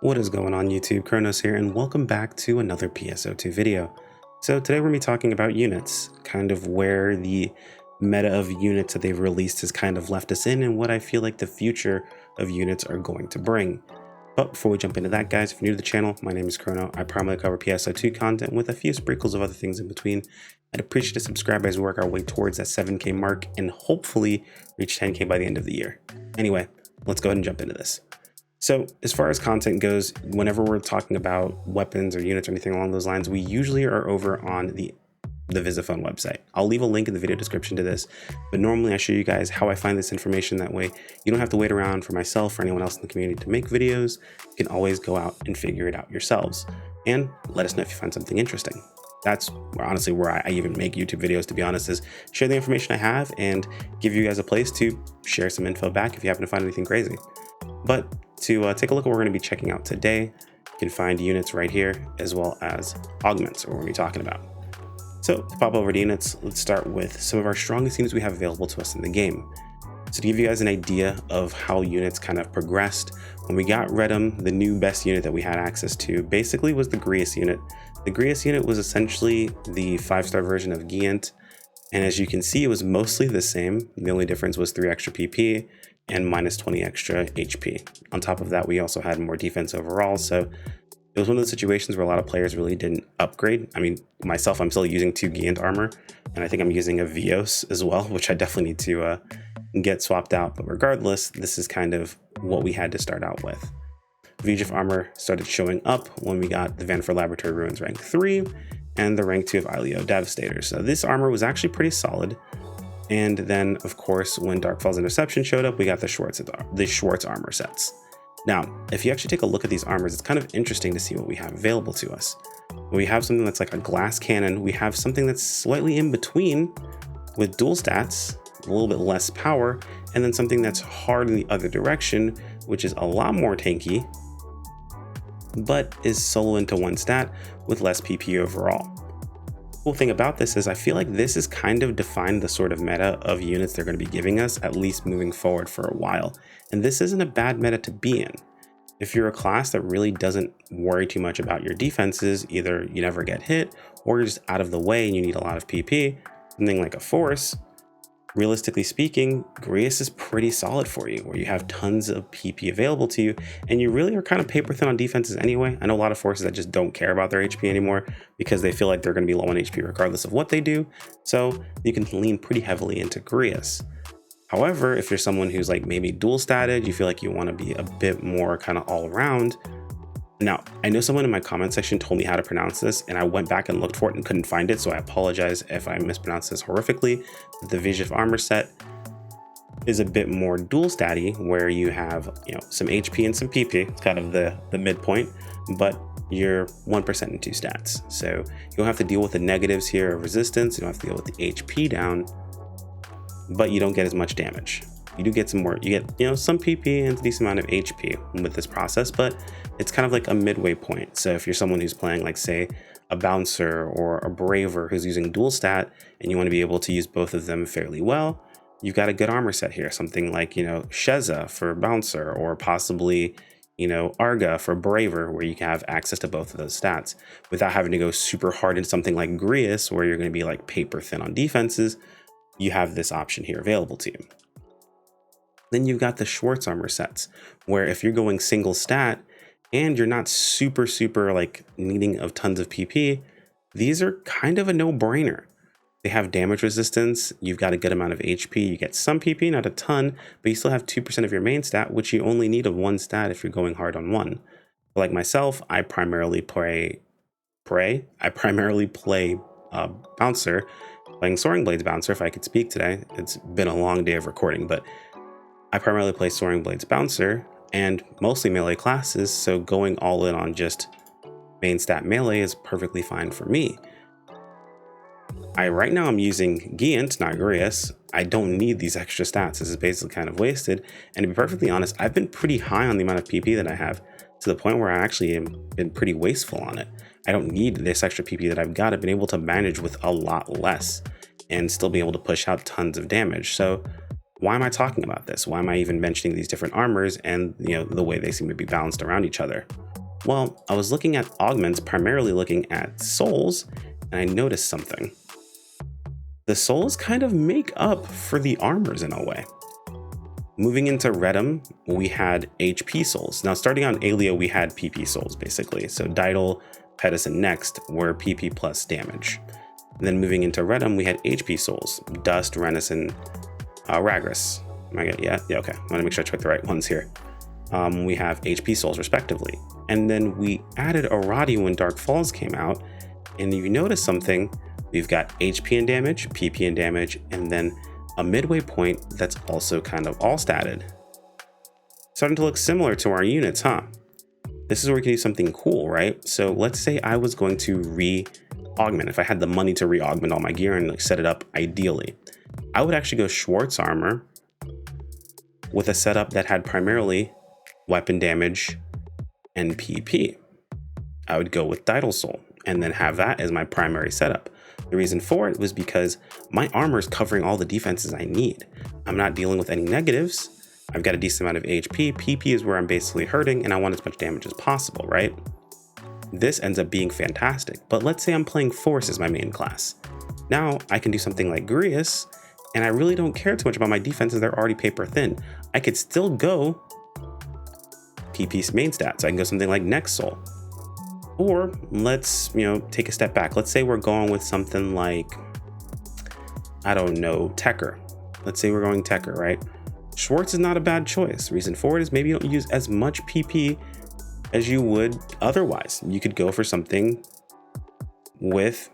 What is going on YouTube? Kronos here, and welcome back to another PSO2 video. So today we're going to be talking about units, kind of where the meta of units that they've released has kind of left us in, and what I feel like the future of units are going to bring. But before we jump into that, guys, if you're new to the channel, my name is Chrono. I primarily cover PSO2 content with a few sprinkles of other things in between. I'd appreciate a subscribe as we work our way towards that 7K mark and hopefully reach 10K by the end of the year. Anyway, let's go ahead and jump into this. So as far as content goes, whenever we're talking about weapons or units or anything along those lines, we usually are over on the Visiphone website. I'll leave a link in the video description to this, but normally I show you guys how I find this information. That way you don't have to wait around for myself or anyone else in the community to make videos. You can always go out and figure it out yourselves and let us know if you find something interesting. That's honestly where I even make YouTube videos, to be honest, is share the information I have and give you guys a place to share some info back if you happen to find anything crazy. But to take a look at what we're going to be checking out today, you can find units right here, as well as augments, what we're going to be talking about. So to pop over to units, let's start with some of our strongest units we have available to us in the game. So to give you guys an idea of how units kind of progressed, when we got Redum, the new best unit that we had access to basically was the Grius unit. The Grius unit was essentially the 5-star version of Giant, and as you can see, it was mostly the same. The only difference was 3 extra PP and minus 20 extra HP. On top of that, we also had more defense overall. So it was one of those situations where a lot of players really didn't upgrade. I mean, myself, I'm still using 2 Giant armor, and I think I'm using a Vios as well, which I definitely need to get swapped out. But regardless, this is kind of what we had to start out with. VGIF armor started showing up when we got the Vanford Laboratory Ruins rank 3 and the rank 2 of Ilio Devastator. So this armor was actually pretty solid. And then, of course, when Darkfall's Interception showed up, we got the Schwartz armor sets. Now, if you actually take a look at these armors, it's kind of interesting to see what we have available to us. We have something that's like a glass cannon. We have something that's slightly in between with dual stats, a little bit less power, and then something that's hard in the other direction, which is a lot more tanky, but is solo into 1 stat with less PP overall. Cool thing about this is I feel like this is kind of defined the sort of meta of units they're going to be giving us, at least moving forward for a while. And this isn't a bad meta to be in. If you're a class that really doesn't worry too much about your defenses, either you never get hit or you're just out of the way and you need a lot of PP, something like a Force, realistically speaking, Grius is pretty solid for you, where you have tons of PP available to you, and you really are kind of paper thin on defenses anyway. I know a lot of forces that just don't care about their HP anymore because they feel like they're going to be low on HP regardless of what they do, so you can lean pretty heavily into Grius. However, if you're someone who's like maybe dual statted, you feel like you want to be a bit more kind of all around. Now, I know someone in my comment section told me how to pronounce this, and I went back and looked for it and couldn't find it, so I apologize if I mispronounced this horrifically. The VGIF armor set is a bit more dual statty, where you have, some HP and some PP. It's kind of the midpoint, but you're 1% in 2 stats. So you don't have to deal with the negatives here of resistance, you don't have to deal with the HP down, but you don't get as much damage. You do get some more, you get, some PP and a decent amount of HP with this process, but it's kind of like a midway point. So if you're someone who's playing like, say, a Bouncer or a Braver who's using dual stat and you want to be able to use both of them fairly well, you've got a good armor set here. Something like, Sheza for Bouncer, or possibly, Arga for Braver, where you can have access to both of those stats without having to go super hard into something like Grius, where you're going to be like paper thin on defenses. You have this option here available to you. Then you've got the Schwartz armor sets, where if you're going single stat and you're not super like needing of tons of PP, these are kind of a no-brainer. They have damage resistance, you've got a good amount of HP, you get some PP, not a ton, but you still have 2% of your main stat, which you only need of 1 stat if you're going hard on 1. But like myself, I primarily play Bouncer, playing Soaring Blades Bouncer, if I could speak today. It's been a long day of recording, but I primarily play Soaring Blades Bouncer and mostly melee classes, so going all in on just main stat melee is perfectly fine for me. Right now I'm using Giant, not Grius. I don't need these extra stats. This is basically kind of wasted, and to be perfectly honest, I've been pretty high on the amount of PP that I have, to the point where I actually have been pretty wasteful on it. I don't need this extra PP that I've got. I've been able to manage with a lot less and still be able to push out tons of damage. So why am I talking about this? Why am I even mentioning these different armors and the way they seem to be balanced around each other? Well, I was looking at augments, primarily looking at souls, and I noticed something. The souls kind of make up for the armors in a way. Moving into Redum, we had HP souls. Now starting on Alio, we had PP souls basically. So Didal, Pedis, and Next were PP plus damage. And then moving into Redum, we had HP souls, Dust, Renus, and Ragras. Yeah, okay. I want to make sure I check the right ones here. We have HP souls respectively. And then we added Arati when Dark Falls came out. And if you notice something, we've got HP and damage, PP and damage, and then a midway point that's also kind of all statted. Starting to look similar to our units, huh? This is where we can do something cool, right? So let's say I was going to re-augment. If I had the money to re-augment all my gear and like set it up ideally, I would actually go Schwartz armor with a setup that had primarily weapon damage and PP. I would go with Didal Soul and then have that as my primary setup. The reason for it was because my armor is covering all the defenses I need. I'm not dealing with any negatives. I've got a decent amount of HP. PP is where I'm basically hurting and I want as much damage as possible, right? This ends up being fantastic. But let's say I'm playing Force as my main class. Now I can do something like Grius and I really don't care too much about my defenses. They're already paper thin. I could still go PP's main stats. I can go something like Next Soul. Or let's, take a step back. Let's say we're going with something like, I don't know, Tekker. Let's say we're going Tekker, right? Schwartz is not a bad choice. Reason for it is maybe you don't use as much PP as you would otherwise. You could go for something with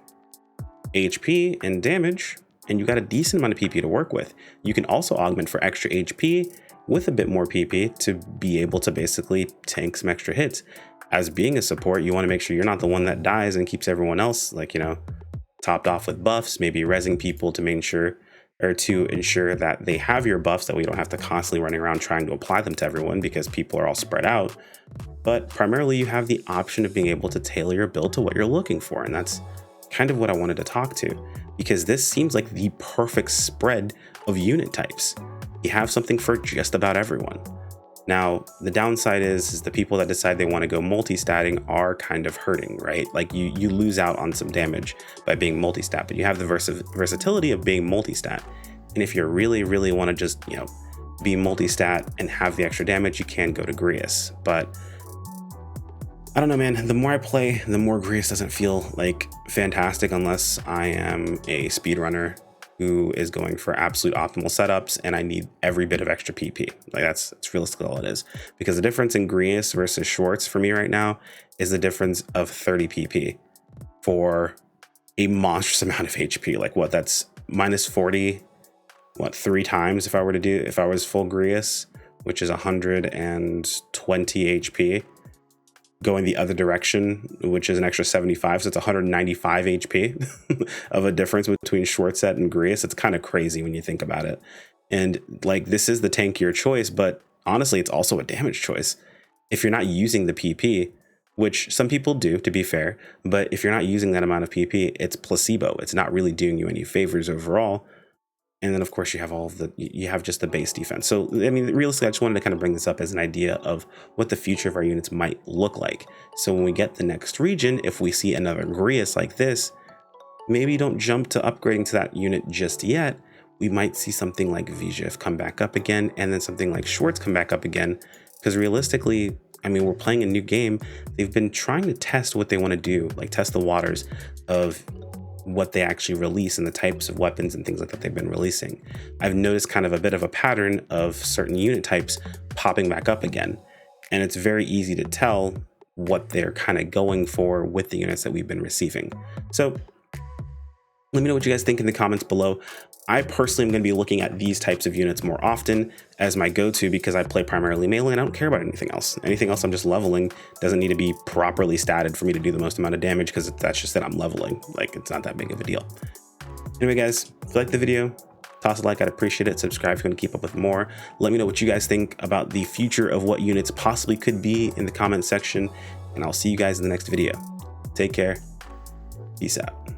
HP and damage, and you got a decent amount of PP to work with. You can also augment for extra HP with a bit more PP to be able to basically tank some extra hits. As being a support, you want to make sure you're not the one that dies and keeps everyone else topped off with buffs, maybe rezzing people to ensure that they have your buffs, that we don't have to constantly running around trying to apply them to everyone because people are all spread out. But primarily you have the option of being able to tailor your build to what you're looking for. And that's kind of what I wanted to talk to, because this seems like the perfect spread of unit types. You have something for just about everyone. Now, the downside is the people that decide they want to go multi-statting are kind of hurting, right? Like you lose out on some damage by being multi-stat, but you have the versatility of being multi-stat. And if you really, really want to just, be multi-stat and have the extra damage, you can go to Grius. But I don't know, man. The more I play, the more Grius doesn't feel like fantastic unless I am a speedrunner who is going for absolute optimal setups and I need every bit of extra PP. Like that's realistically all it is. Because the difference in Grius versus Schwartz for me right now is the difference of 30 PP for a monstrous amount of HP. Like that's minus 40, 3 times if I was full Grius, which is 120 HP. Going the other direction, which is an extra 75, so it's 195 HP of a difference between Schwartzet and Grius. It's kind of crazy when you think about it. And this is the tankier choice, but honestly, it's also a damage choice. If you're not using the PP, which some people do, to be fair, but if you're not using that amount of PP, it's placebo. It's not really doing you any favors overall. And then of course you have just the base defense. So, I mean, realistically, I just wanted to kind of bring this up as an idea of what the future of our units might look like. So when we get the next region, if we see another Grius like this, maybe don't jump to upgrading to that unit just yet. We might see something like Vijif come back up again, and then something like Schwartz come back up again. Because realistically, I mean, we're playing a new game. They've been trying to test what they want to do, like test the waters of what they actually release and the types of weapons and things like that they've been releasing. I've noticed kind of a bit of a pattern of certain unit types popping back up again. And it's very easy to tell what they're kind of going for with the units that we've been receiving. So let me know what you guys think in the comments below. I personally am going to be looking at these types of units more often as my go-to because I play primarily melee and I don't care about anything else. Anything else I'm just leveling doesn't need to be properly statted for me to do the most amount of damage because that's just that I'm leveling. Like, it's not that big of a deal. Anyway, guys, if you liked the video, toss a like, I'd appreciate it. Subscribe if you want to keep up with more. Let me know what you guys think about the future of what units possibly could be in the comment section, and I'll see you guys in the next video. Take care. Peace out.